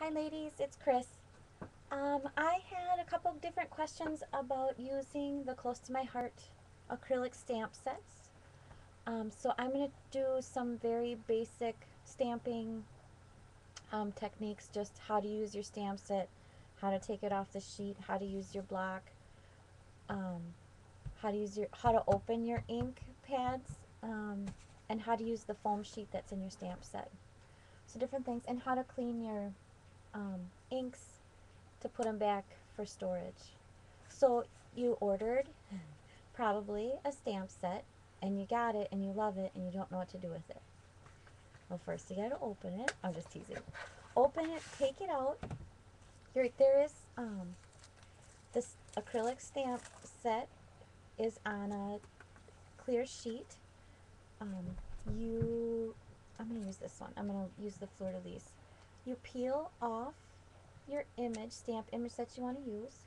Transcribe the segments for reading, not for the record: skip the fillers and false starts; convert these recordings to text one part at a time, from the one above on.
Hi ladies, it's Chris. I had a couple different questions about using the Close to My Heart acrylic stamp sets. So I'm going to do some very basic stamping techniques, just how to use your stamp set, how to take it off the sheet, how to use your block, um, how to open your ink pads, and how to use the foam sheet that's in your stamp set. So different things, and how to clean your inks to put them back for storage. So you ordered probably a stamp set and you got it and you love it and you don't know what to do with it. Well, first you got to open it. I'm just teasing. Open it, take it out. There is this acrylic stamp set is on a clear sheet. Um, I'm going to use this one. I'm going to use the fleur-de-lis. You peel off your image, stamp image that you want to use.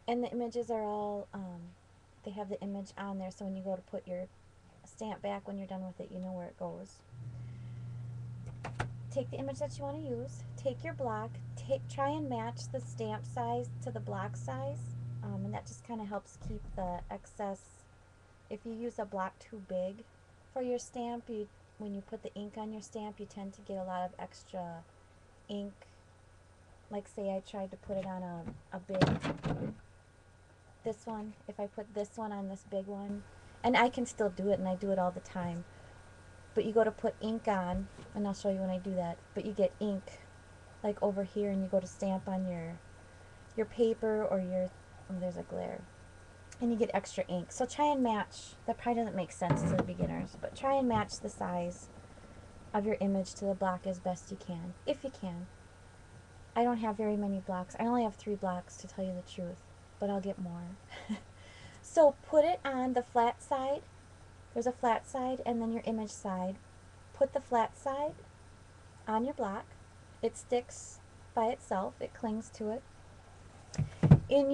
And the images are all, they have the image on there, so when you go to put your stamp back when you're done with it, you know where it goes. Take the image that you want to use, take your block, try and match the stamp size to the block size, and that just kind of helps keep the excess. If you use a block too big for your stamp, when you put the ink on your stamp, you tend to get a lot of extra ink. Like say I tried to put it on a big, this one, if I put this one on this big one, and I can still do it, and I do it all the time, but you go to put ink on, and I'll show you when I do that, but you get ink like over here, and you go to stamp on your paper or your, oh, there's a glare, and you get extra ink. So try and match. That probably doesn't make sense to the beginners, but try and match the size of your image to the block as best you can, if you can. I don't have very many blocks. I only have 3 blocks, to tell you the truth, but I'll get more. So put it on the flat side. There's a flat side and then your image side. Put the flat side on your block. It sticks by itself. It clings to it. In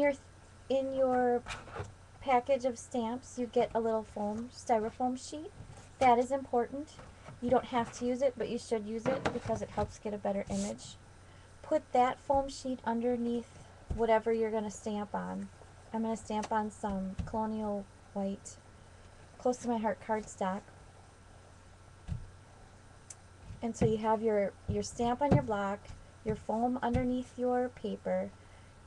your package of stamps, you get a little styrofoam sheet. That is important. You don't have to use it, but you should use it because it helps get a better image. Put that foam sheet underneath whatever you're going to stamp on. I'm going to stamp on some Colonial White Close to My Heart cardstock. And so you have your stamp on your block, your foam underneath your paper,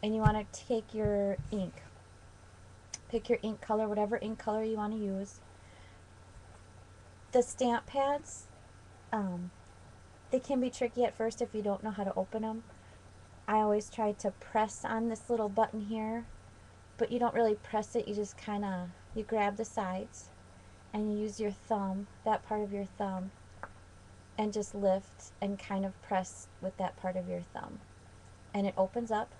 and you want to take your ink. Pick your ink color, whatever ink color you want to use. The stamp pads, they can be tricky at first if you don't know how to open them. I always try to press on this little button here, but you don't really press it, you just kind of, you grab the sides and you use your thumb, that part of your thumb, and just lift and kind of press with that part of your thumb. And it opens up,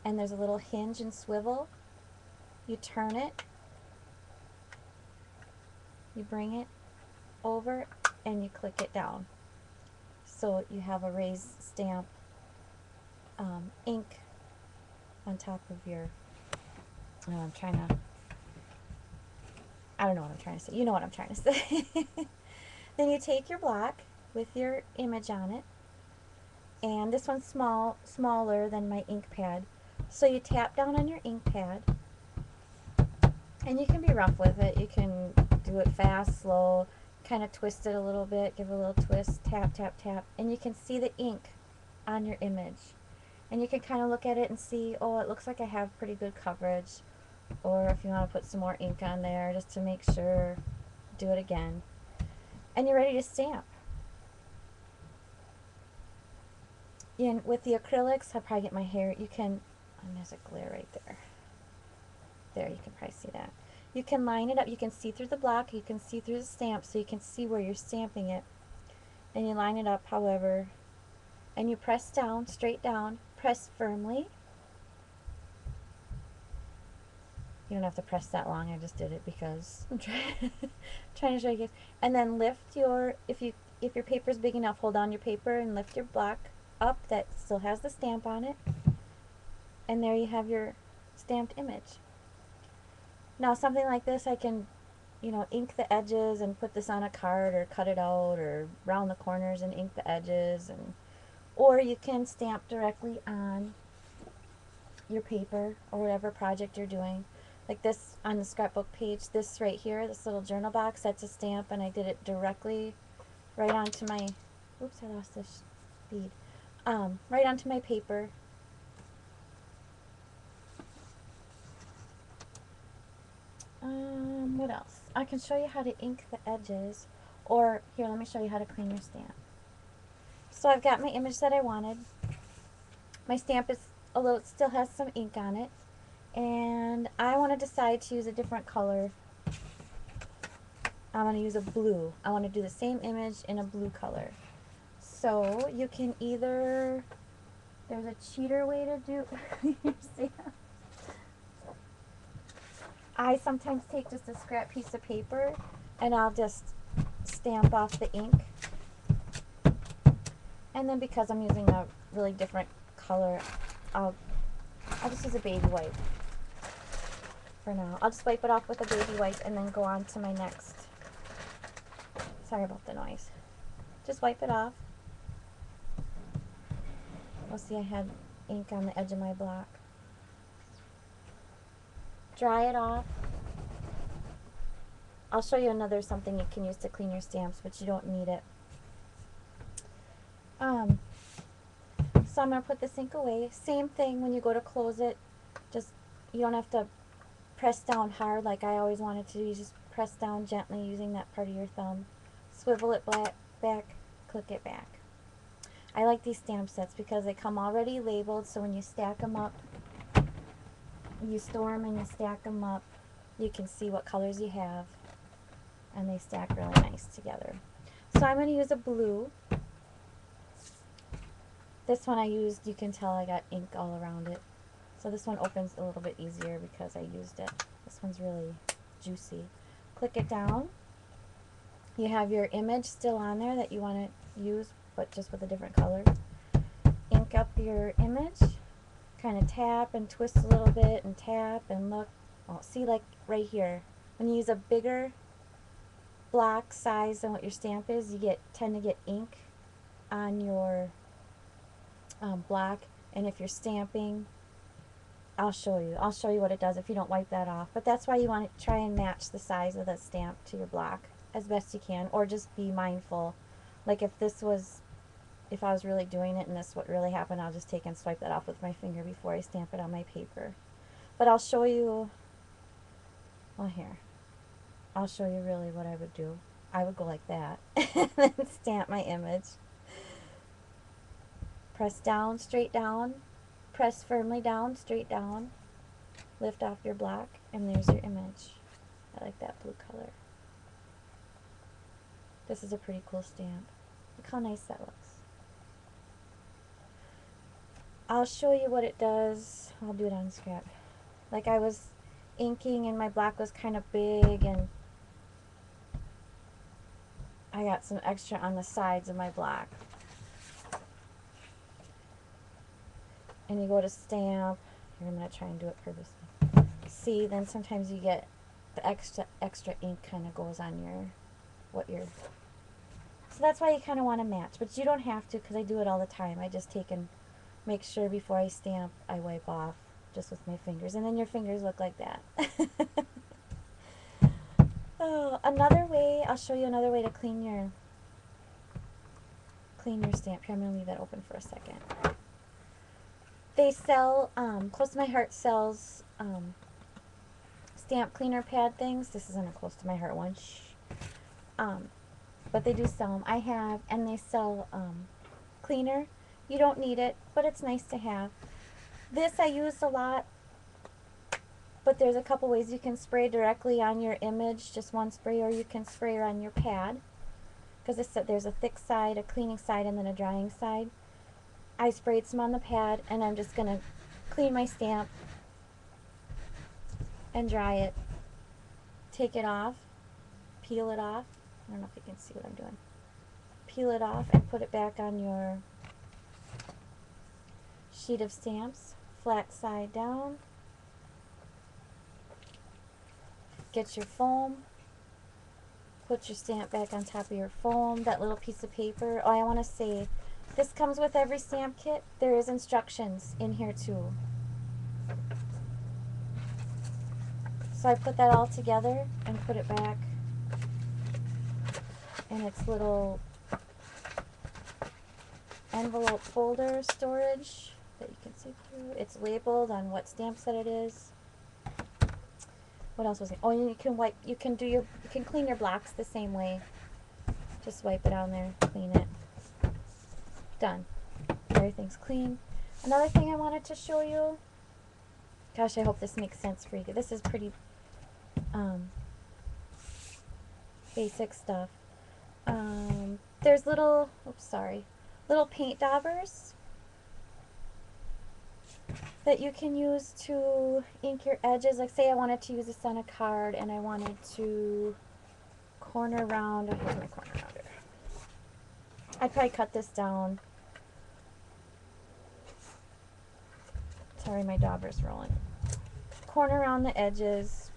and there's a little hinge and swivel. You turn it, you bring it over, and you click it down. So you have a raised stamp ink on top of your, I don't know what I'm trying to say. You know what I'm trying to say. Then you take your block with your image on it, and this one's smaller than my ink pad. So you tap down on your ink pad, and you can be rough with it. You can do it fast, slow, kind of twist it a little bit, give it a little twist, tap, tap, tap, and you can see the ink on your image. And you can kind of look at it and see, oh, it looks like I have pretty good coverage. Or if you want to put some more ink on there just to make sure, do it again. And you're ready to stamp. And with the acrylics, I'll probably get my hair, you can, and there's a glare right there. There, you can probably see that. You can line it up, you can see through the block, you can see through the stamp, so you can see where you're stamping it. And you line it up however, and you press down, straight down, press firmly. You don't have to press that long, I just did it because I'm trying to show you guys. And then lift your, if your paper is big enough, hold down your paper and lift your block up that still has the stamp on it. And there you have your stamped image. Now something like this, I can you know, ink the edges and put this on a card or cut it out or round the corners and ink the edges, and or you can stamp directly on your paper or whatever project you're doing. Like this on the scrapbook page, this right here, this little journal box, that's a stamp, and I did it directly right onto my, oops, I lost this bead, right onto my paper. What else? I can show you how to ink the edges, or here, let me show you how to clean your stamp. So I've got my image that I wanted. My stamp is a little, it still has some ink on it, and I want to decide to use a different color. I want to use a blue. I want to do the same image in a blue color. So you can either, there's a cheater way to do your stamp. I sometimes take just a scrap piece of paper and I'll just stamp off the ink. And then because I'm using a really different color, I'll just use a baby wipe for now. I'll just wipe it off with a baby wipe and then go on to my next. Sorry about the noise. Just wipe it off. You'll see I had ink on the edge of my block. Dry it off. I'll show you another something you can use to clean your stamps, but you don't need it. So I'm going to put this ink away. Same thing when you go to close it. Just, you don't have to press down hard like I always wanted to do. You just press down gently using that part of your thumb. Swivel it back, click it back. I like these stamp sets because they come already labeled, so when you stack them up, you store them and you stack them up, you can see what colors you have, and they stack really nice together. So I'm going to use a blue. This one I used, you can tell I got ink all around it. So this one opens a little bit easier because I used it. This one's really juicy. Click it down. You have your image still on there that you want to use, but just with a different color. Ink up your image. Kind of tap and twist a little bit and tap and look. Oh, see, like right here. When you use a bigger block size than what your stamp is, you tend to get ink on your block. And if you're stamping, I'll show you what it does if you don't wipe that off. But that's why you want to try and match the size of the stamp to your block as best you can, or just be mindful. Like if I was really doing it and this what really happened, I'll just take and swipe that off with my finger before I stamp it on my paper. But I'll show you, well, here, I'll show you really what I would do. I would go like that and then stamp my image. Press down, straight down, press firmly down, straight down, lift off your block, and there's your image. I like that blue color. This is a pretty cool stamp. Look how nice that looks. I'll show you what it does. I'll do it on scrap. Like I was inking and my block was kind of big, and I got some extra on the sides of my block. And you go to stamp. Here, I'm going to try and do it purposely. See, then sometimes you get the extra ink kind of goes on so that's why you kind of want to match, but you don't have to, because I do it all the time. I just take and make sure before I stamp I wipe off just with my fingers, and then your fingers look like that. Oh, another way, I'll show you another way to clean your stamp. Here, I'm going to leave that open for a second. They sell, Close to My Heart sells stamp cleaner pad things. This isn't a Close to My Heart one. But they do sell them. I have, and they sell cleaner. You don't need it, but it's nice to have. This I used a lot, but there's a couple ways you can spray directly on your image, just one spray, or you can spray on your pad, because there's a thick side, a cleaning side, and then a drying side. I sprayed some on the pad, and I'm just going to clean my stamp and dry it. Take it off, peel it off. I don't know if you can see what I'm doing. Peel it off and put it back on your sheet of stamps, flat side down. Get your foam, put your stamp back on top of your foam, that little piece of paper. Oh, I want to say, this comes with every stamp kit. There is instructions in here too. So I put that all together and put it back in its little envelope folder storage that you can see through. It's labeled on what stamp set it is. What else was it? Oh, you can wipe. You can clean your blocks the same way. Just wipe it on there, clean it. Done. Everything's clean. Another thing I wanted to show you. Gosh, I hope this makes sense for you. This is pretty basic stuff. There's little paint daubers that you can use to ink your edges. Like say I wanted to use this on a card and I wanted to corner round. Oh, here's my corner rounder. I'd probably cut this down. Sorry, my dauber's rolling. Corner around the edges.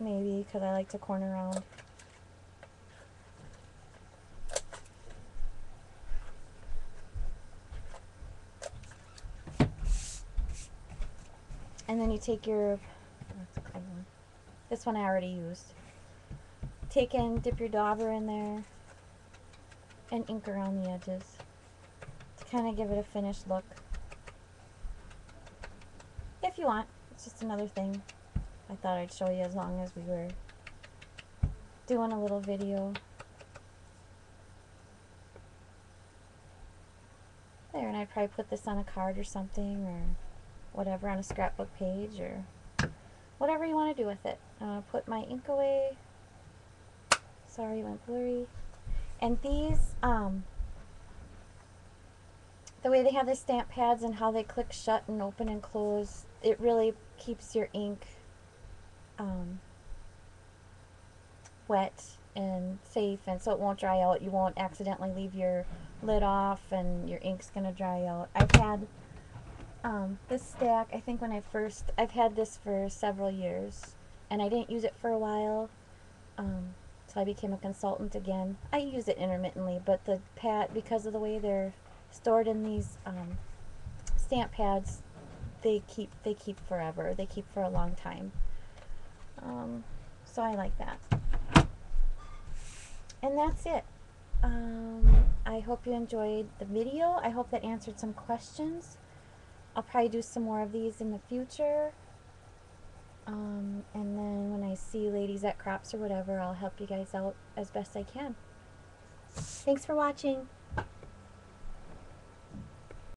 Maybe, because I like to corner around. And then you take your, that's a clean one. This one I already used. Dip your dauber in there and ink around the edges to kind of give it a finished look. If you want, it's just another thing I thought I'd show you as long as we were doing a little video. There, and I'd probably put this on a card or something, or whatever, on a scrapbook page, or whatever you want to do with it. Put my ink away. Sorry, it went blurry. And these, the way they have the stamp pads and how they click shut and open and close, it really keeps your ink wet and safe, and so it won't dry out. You won't accidentally leave your lid off and your ink's gonna dry out. I've had this stack, I think when I've had this for several years, and I didn't use it for a while, so I became a consultant again. I use it intermittently, but the pad, because of the way they're stored in these stamp pads, they keep forever. They keep for a long time. So I like that. And that's it. I hope you enjoyed the video. I hope that answered some questions. I'll probably do some more of these in the future. And then when I see ladies at crops or whatever, I'll help you guys out as best I can. Thanks for watching.